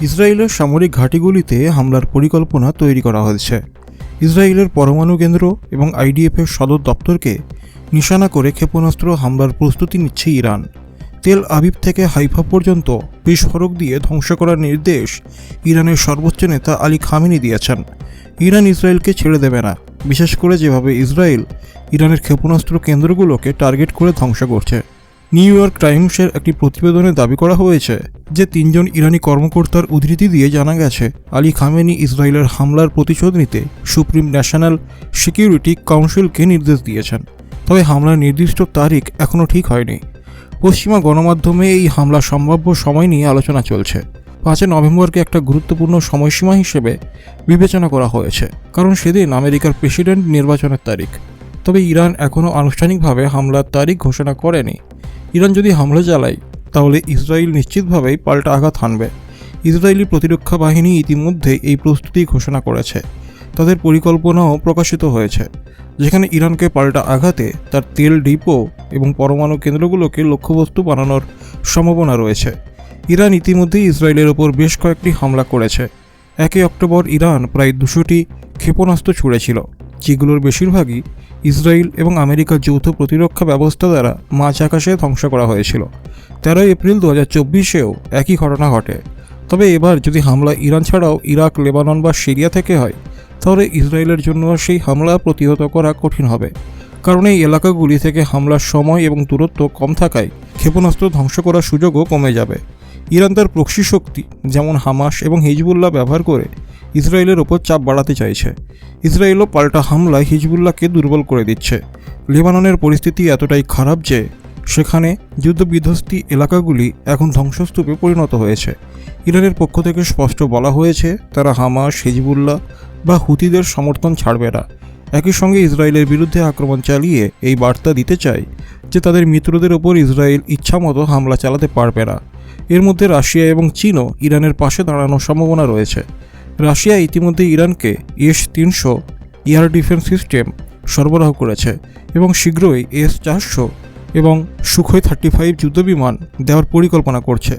ইসরায়েলের সামরিক ঘাঁটিগুলিতে হামলার পরিকল্পনা তৈরি করা হয়েছে। ইসরায়েলের পরমাণু কেন্দ্র এবং আইডিএফের সদর দপ্তরকে নিশানা করে ক্ষেপণাস্ত্র হামলার প্রস্তুতি নিচ্ছে ইরান। তেল আবিব থেকে হাইফা পর্যন্ত বিস্ফোরক দিয়ে ধ্বংস করার নির্দেশ ইরানের সর্বোচ্চ নেতা আলী খামেনি দিয়েছেন। ইরান ইসরায়েলকে ছেড়ে দেবে না, বিশেষ করে যেভাবে ইসরায়েল ইরানের ক্ষেপণাস্ত্র কেন্দ্রগুলোকে টার্গেট করে ধ্বংস করছে। নিউ ইয়র্ক টাইমসের একটি প্রতিবেদনে দাবি করা হয়েছে যে 3 জন ইরানি কর্মকর্তার উদ্ধৃতি দিয়ে জানা গেছে আলী খামেনি ইসরায়েলের হামলার প্রতিশোধ নিতে সুপ্রিম ন্যাশনাল সিকিউরিটি কাউন্সিলকে নির্দেশ দিয়েছেন। তবে হামলার নির্দিষ্ট তারিখ এখনও ঠিক হয়নি। পশ্চিমা গণমাধ্যমে এই হামলার সম্ভাব্য সময় নিয়ে আলোচনা চলছে। 5 নভেম্বরকে একটা গুরুত্বপূর্ণ সময়সীমা হিসেবে বিবেচনা করা হয়েছে, কারণ সেদিন আমেরিকার প্রেসিডেন্ট নির্বাচনের তারিখ। তবে ইরান এখনও আনুষ্ঠানিকভাবে হামলার তারিখ ঘোষণা করেনি। ইরান যদি হামলা চালায় তাহলে ইসরায়েল নিশ্চিতভাবেই পাল্টা আঘাত হানবে। ইসরায়েলি প্রতিরক্ষা বাহিনী ইতিমধ্যে এই প্রস্তুতি ঘোষণা করেছে। তাদের পরিকল্পনাও প্রকাশিত হয়েছে, যেখানে ইরানকে পাল্টা আঘাতে তার তেল ডিপো এবং পরমাণু কেন্দ্রগুলোকে লক্ষ্যবস্তু বানানোর সম্ভাবনা রয়েছে। ইরান ইতিমধ্যেই ইসরায়েলের ওপর বেশ কয়েকটি হামলা করেছে। 1 অক্টোবর ইরান প্রায় 200টি ক্ষেপণাস্ত্র ছুড়েছিল, যেগুলোর বেশিরভাগই ইসরায়েল এবং আমেরিকার যৌথ প্রতিরক্ষা ব্যবস্থা দ্বারা মাঝ আকাশে ধ্বংস করা হয়েছিল। 13 এপ্রিল 2024-এও একই ঘটনা ঘটে। তবে এবার যদি হামলা ইরান ছাড়াও ইরাক, লেবানন বা সিরিয়া থেকে হয়, তাহলে ইসরায়েলের জন্য সেই হামলা প্রতিহত করা কঠিন হবে, কারণ এই এলাকাগুলি থেকে হামলার সময় এবং দূরত্ব কম থাকায় ক্ষেপণাস্ত্র ধ্বংস করার সুযোগও কমে যাবে। ইরান তার প্রক্সি শক্তি যেমন হামাস এবং হিজবুল্লাহ ব্যবহার করে ইসরায়েলের ওপর চাপ বাড়াতে চাইছে। ইসরায়েলও পাল্টা হামলায় হিজবুল্লাহকে দুর্বল করে দিচ্ছে। লেবাননের পরিস্থিতি এতটাই খারাপ যে সেখানে যুদ্ধবিধ্বস্ত এলাকাগুলি এখন ধ্বংসস্তূপে পরিণত হয়েছে। ইরানের পক্ষ থেকে স্পষ্ট বলা হয়েছে তারা হামাস, হিজবুল্লাহ বা হুতিদের সমর্থন ছাড়বে না। একই সঙ্গে ইসরায়েলের বিরুদ্ধে আক্রমণ চালিয়ে এই বার্তা দিতে চায় যে তাদের মিত্রদের ওপর ইসরায়েল ইচ্ছামতো হামলা চালাতে পারবে না। এর মধ্যে রাশিয়া এবং চীনও ইরানের পাশে দাঁড়ানোর সম্ভাবনা রয়েছে। রাশিয়া ইতিমধ্যে ইরানকে S-300 এয়ার ডিফেন্স সিস্টেম সরবরাহ করেছে এবং শীঘ্রই S-400 এবং সুখোই 35 যুদ্ধবিমান দেওয়ার পরিকল্পনা করছে।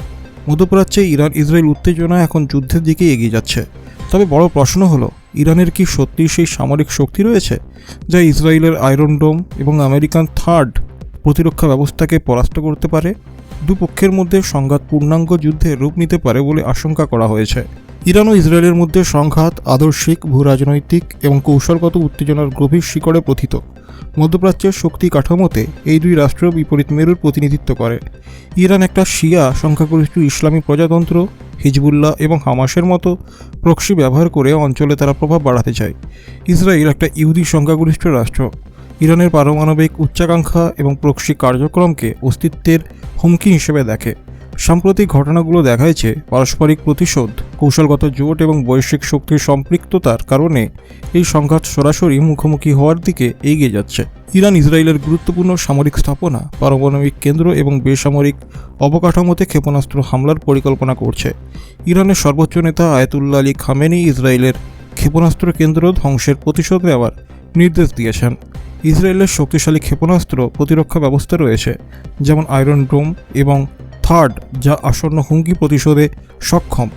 মধ্যপ্রাচ্যে ইরান ইসরায়েল উত্তেজনা এখন যুদ্ধের দিকে এগিয়ে যাচ্ছে। তবে বড় প্রশ্ন হলো, ইরানের কি সত্যি সেই সামরিক শক্তি রয়েছে যা ইসরায়েলের আয়রন ডোম এবং আমেরিকান থার্ড প্রতিরক্ষা ব্যবস্থাকে পরাস্ত করতে পারে? দুপক্ষের মধ্যে সংঘাত পূর্ণাঙ্গ যুদ্ধের রূপ নিতে পারে বলে আশঙ্কা করা হয়েছে। ইরান ও ইসরায়েলের মধ্যে সংঘাত আদর্শিক, ভূরাজনৈতিক এবং কৌশলগত উত্তেজনার গভীর শিকড়ে প্রথিত। মধ্যপ্রাচ্যের শক্তি কাঠামোতে এই দুই রাষ্ট্র বিপরীত মেরুর প্রতিনিধিত্ব করে। ইরান একটা শিয়া সংখ্যাগরিষ্ঠ ইসলামী প্রজাতন্ত্র, হিজবুল্লাহ এবং হামাসের মতো প্রক্সি ব্যবহার করে অঞ্চলে তারা প্রভাব বাড়াতে চায়। ইসরায়েল একটা ইহুদি সংখ্যাগরিষ্ঠ রাষ্ট্র। ইরানের পারমাণবিক উচ্চাকাঙ্ক্ষা এবং প্রক্সি কার্যক্রমকে অস্তিত্বের হুমকি হিসেবে দেখে। সাম্প্রতিক ঘটনাগুলো দেখাইছে পারস্পরিক প্রতিশোধ, কৌশলগত জোট এবং বৈশ্বিক শক্তির সম্পৃক্ততার কারণে এই সংঘাত সরাসরি মুখোমুখি হওয়ার দিকে এগিয়ে যাচ্ছে। ইরান ইসরায়েলের গুরুত্বপূর্ণ সামরিক স্থাপনা, পারমাণবিক কেন্দ্র এবং বেসামরিক অবকাঠামোতে ক্ষেপণাস্ত্র হামলার পরিকল্পনা করছে। ইরানের সর্বোচ্চ নেতা আয়াতুল্লাহ আলী খামেনি ইসরায়েলের ক্ষেপণাস্ত্র কেন্দ্র ধ্বংসের প্রতিশোধ নেওয়ার নির্দেশ দিয়েছেন। ইসরায়েলের শক্তিশালী ক্ষেপণাস্ত্র প্রতিরক্ষা ব্যবস্থা রয়েছে, যেমন আয়রন ডোম এবং থার্ড, যা আসন্ন হুমকি প্রতিশোধে সক্ষম।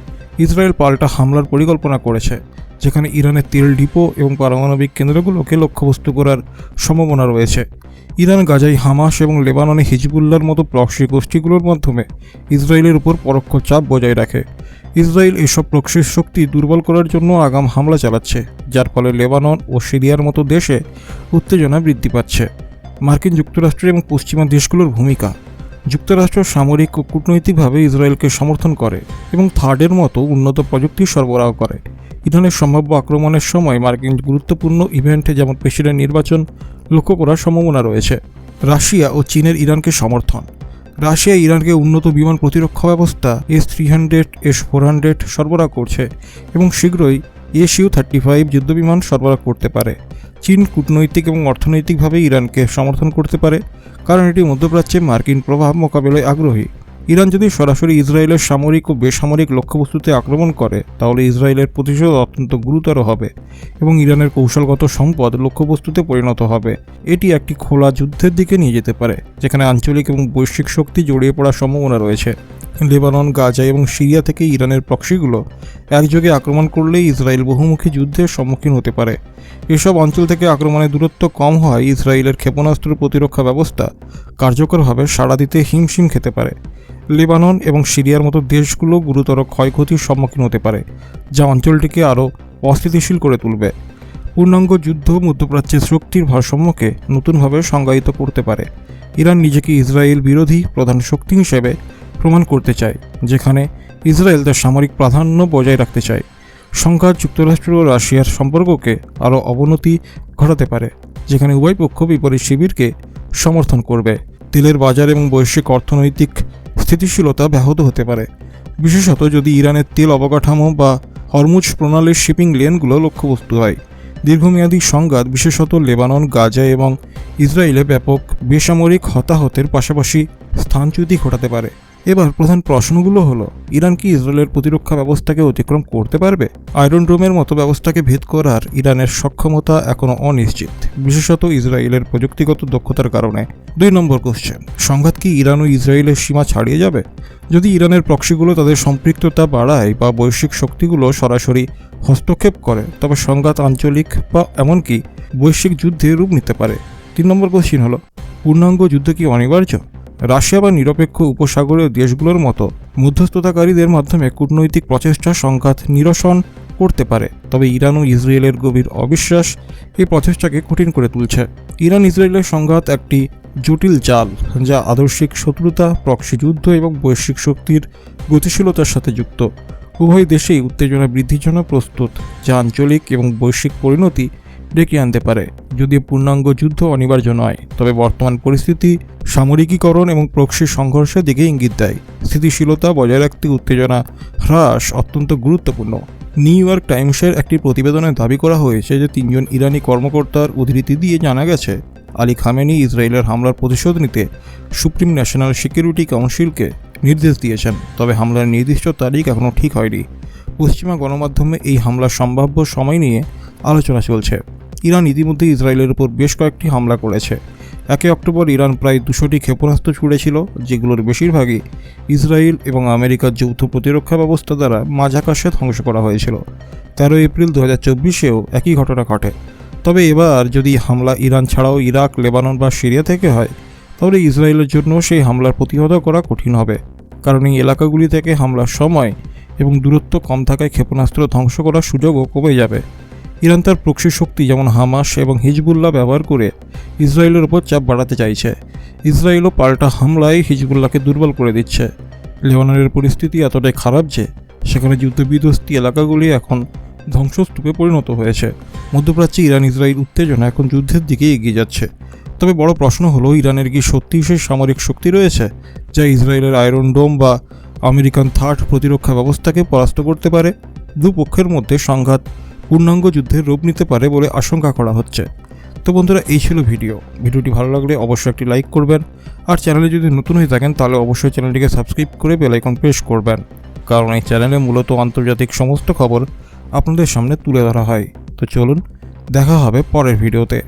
ইসরায়েল পাল্টা হামলার পরিকল্পনা করেছে, যেখানে ইরানের তেল ডিপো এবং পারমাণবিক কেন্দ্রগুলোকে লক্ষ্যবস্তু করার সম্ভাবনা রয়েছে। ইরান গাজায় হামাস এবং লেবাননে হিজবুল্লাহর মতো প্রক্সি গোষ্ঠীগুলোর মাধ্যমে ইসরায়েলের উপর পরোক্ষ চাপ বজায় রাখে। ইসরায়েল এসব প্রক্সির শক্তি দুর্বল করার জন্য আগাম হামলা চালাচ্ছে, যার ফলে লেবানন ও সিরিয়ার মতো দেশে উত্তেজনা বৃদ্ধি পাচ্ছে। মার্কিন যুক্তরাষ্ট্র এবং পশ্চিমা দেশগুলোর ভূমিকা। যুক্তরাষ্ট্র সামরিক ও কূটনৈতিকভাবে ইসরায়েলকে সমর্থন করে এবং থার্ডের মতো উন্নত প্রযুক্তি সরবরাহ করে। ইরানের সম্ভাব্য আক্রমণের সময় মার্কিন গুরুত্বপূর্ণ ইভেন্টে যেমন প্রেসিডেন্ট নির্বাচন লক্ষ্য করার সম্ভাবনা রয়েছে। রাশিয়া ও চীনের ইরানকে সমর্থন। রাশিয়া ইরানকে উন্নত বিমান প্রতিরক্ষা ব্যবস্থা S-300, S-400 সরবরাহ করছে এবং শীঘ্রই Su-35 যুদ্ধবিমান সরবরাহ করতে পারে। চীন কূটনৈতিক এবং অর্থনৈতিকভাবে ইরানকে সমর্থন করতে পারে, কারণ এটি মধ্যপ্রাচ্যে মার্কিন প্রভাব মোকাবেলায় আগ্রহী। ইরান যদি সরাসরি ইসরায়েলের সামরিক ও বেসামরিক লক্ষ্যবস্তুতে আক্রমণ করে তাহলে ইসরায়েলের প্রতিশোধ অত্যন্ত গুরুতর হবে এবং ইরানের কৌশলগত সম্পদ লক্ষ্যবস্তুতে পরিণত হবে। এটি একটি খোলা যুদ্ধের দিকে নিয়ে যেতে পারে, যেখানে আঞ্চলিক এবং বৈশ্বিক শক্তি জড়িয়ে পড়ার সম্ভাবনা রয়েছে। লেবানন, গাজা এবং সিরিয়া থেকে ইরানের প্রক্সিগুলো একযোগে আক্রমণ করলে ইসরায়েল বহুমুখী যুদ্ধের সম্মুখীন হতে পারে। এসব অঞ্চল থেকে আক্রমণের দূরত্ব কম হওয়ায় ইসরায়েলের ক্ষেপণাস্ত্র প্রতিরক্ষা ব্যবস্থা কার্যকরভাবে সাড়া দিতে হিমশিম খেতে পারে। লেবানন এবং সিরিয়ার মতো দেশগুলো গুরুতর ক্ষয়ক্ষতির সম্মুখীন হতে পারে, যা অঞ্চলটিকে আরও অস্থিতিশীল করে তুলবে। পূর্ণাঙ্গ যুদ্ধ মধ্যপ্রাচ্যের শক্তির ভারসাম্যকে নতুনভাবে সংজ্ঞায়িত করতে পারে। ইরান নিজেকে ইসরায়েল বিরোধী প্রধান শক্তি হিসেবে প্রমাণ করতে চায়, যেখানে ইসরায়েল তার সামরিক প্রাধান্য বজায় রাখতে চায়। সংঘাত যুক্তরাষ্ট্র ও রাশিয়ার সম্পর্ককে আরও অবনতি ঘটাতে পারে, যেখানে উভয় পক্ষ বিপরীত শিবিরকে সমর্থন করবে। তেলের বাজার এবং বৈশ্বিক অর্থনৈতিক স্থিতিশীলতা ব্যাহত হতে পারে, বিশেষত যদি ইরানের তেল অবকাঠামো বা হরমুজ প্রণালীর শিপিং লেনগুলো লক্ষ্যবস্তু হয়। দীর্ঘমেয়াদী সংঘাত বিশেষত লেবানন, গাজা এবং ইসরায়েলে ব্যাপক বেসামরিক হতাহতের পাশাপাশি স্থানচ্যুতি ঘটাতে পারে। এবার প্রধান প্রশ্নগুলো হলো, ইরান কি ইসরায়েলের প্রতিরক্ষা ব্যবস্থাকে অতিক্রম করতে পারবে? আয়রন ডোমের মতো ব্যবস্থাকে ভেদ করার ইরানের সক্ষমতা এখনও অনিশ্চিত, বিশেষত ইসরায়েলের প্রযুক্তিগত দক্ষতার কারণে। 2 নম্বর কোশ্চেন, সংঘাত কি ইরান ও ইসরায়েলের সীমা ছাড়িয়ে যাবে? যদি ইরানের প্রক্সিগুলো তাদের সম্পৃক্ততা বাড়ায় বা বৈশ্বিক শক্তিগুলো সরাসরি হস্তক্ষেপ করে, তবে সংঘাত আঞ্চলিক বা এমনকি বৈশ্বিক যুদ্ধে রূপ নিতে পারে। 3 নম্বর কোশ্চেন হলো, পূর্ণাঙ্গ যুদ্ধ কি অনিবার্য? রাশিয়া বা নিরপেক্ষ উপসাগরীয় দেশগুলোর মতো মধ্যস্থতাকারীদের মাধ্যমে কূটনৈতিক প্রচেষ্টা সংঘাত নিরসন করতে পারে, তবে ইরান ও ইসরায়েলের গভীর অবিশ্বাস এই প্রচেষ্টাকে কঠিন করে তুলছে। ইরান ইসরায়েলের সংঘাত একটি জটিল জাল, যা আদর্শিক শত্রুতা, প্রক্সি যুদ্ধ এবং বৈশ্বিক শক্তির গতিশীলতার সাথে যুক্ত। উভয় দেশেই উত্তেজনা বৃদ্ধির জন্য প্রস্তুত, যা আঞ্চলিক এবং বৈশ্বিক পরিণতি ডেকে আনতে পারে। যদিও পূর্ণাঙ্গ যুদ্ধ অনিবার্য নয়, তবে বর্তমান পরিস্থিতি সামরিকীকরণ এবং প্রক্সি সংঘর্ষের দিকে ইঙ্গিত দেয়। স্থিতিশীলতা বজায় রাখতে উত্তেজনা হ্রাস অত্যন্ত গুরুত্বপূর্ণ। নিউ ইয়র্ক টাইমসের একটি প্রতিবেদনে দাবি করা হয়েছে যে 3 জন ইরানি কর্মকর্তার উদ্ধৃতি দিয়ে জানা গেছে, আলী খামেনি ইসরায়েলের হামলার প্রতিশোধ নিতে সুপ্রিম ন্যাশনাল সিকিউরিটি কাউন্সিলকে নির্দেশ দিয়েছেন, তবে হামলার নির্দিষ্ট তারিখ এখনও ঠিক হয়নি। পশ্চিমা গণমাধ্যমে এই হামলার সম্ভাব্য সময় নিয়ে আলোচনা চলছে। ইরান ইতিমধ্যে ইসরায়েলের উপর বেশ কয়েকটি হামলা করেছে। 1 অক্টোবর ইরান প্রায় 200টি ক্ষেপণাস্ত্র ছুড়েছিল, যেগুলোর বেশিরভাগই ইসরায়েল এবং আমেরিকার যৌথ প্রতিরক্ষা ব্যবস্থা দ্বারা মাঝ আকাশে ধ্বংস করা হয়েছিল। 13 এপ্রিল 2024-এও একই ঘটনা ঘটে। তবে এবার যদি হামলা ইরান ছাড়াও ইরাক, লেবানন বা সিরিয়া থেকে হয়, তাহলে ইসরায়েলের জন্য সেই হামলার প্রতিহত করা কঠিন হবে, কারণ এই এলাকাগুলি থেকে হামলার সময় এবং দূরত্ব কম থাকায় ক্ষেপণাস্ত্র ধ্বংস করার সুযোগও কমে যাবে। ইরান তার প্রক্সি শক্তি যেমন হামাস এবং হিজবুল্লাহ ব্যবহার করে ইসরায়েলের ওপর চাপ বাড়াতে চাইছে। ইসরায়েলও পাল্টা হামলায় হিজবুল্লাহকে দুর্বল করে দিচ্ছে। লেবাননের পরিস্থিতি এতটাই খারাপ যে সেখানে যুদ্ধবিধ্বস্ত এলাকাগুলি এখন ধ্বংসস্তূপে পরিণত হয়েছে। মধ্যপ্রাচ্যে ইরান ইসরায়েল উত্তেজনা এখন যুদ্ধের দিকে এগিয়ে যাচ্ছে। তবে বড় প্রশ্ন হলো, ইরানের কি সত্যিই সেই সামরিক শক্তি রয়েছে যা ইসরায়েলের আয়রন ডোম বা আমেরিকান থার্ড প্রতিরক্ষা ব্যবস্থাকে পরাস্ত করতে পারে? দুপক্ষের মধ্যে সংঘাত পূর্ণাঙ্গ যুদ্ধের রূপ নিতে পারে বলে আশঙ্কা করা হচ্ছে। তো বন্ধুরা, এই ছিল ভিডিওটি ভালো লাগলে অবশ্যই একটি লাইক করবেন, আর চ্যানেলে যদি নতুন হয়ে থাকেন তাহলে অবশ্যই চ্যানেলটিকে সাবস্ক্রাইব করে বেল আইকন প্রেস করবেন, কারণ এই চ্যানেলে মূলত আন্তর্জাতিক সমস্ত খবর আপনাদের সামনে তুলে ধরা হয়। তো চলুন, দেখা হবে পরের ভিডিওতে।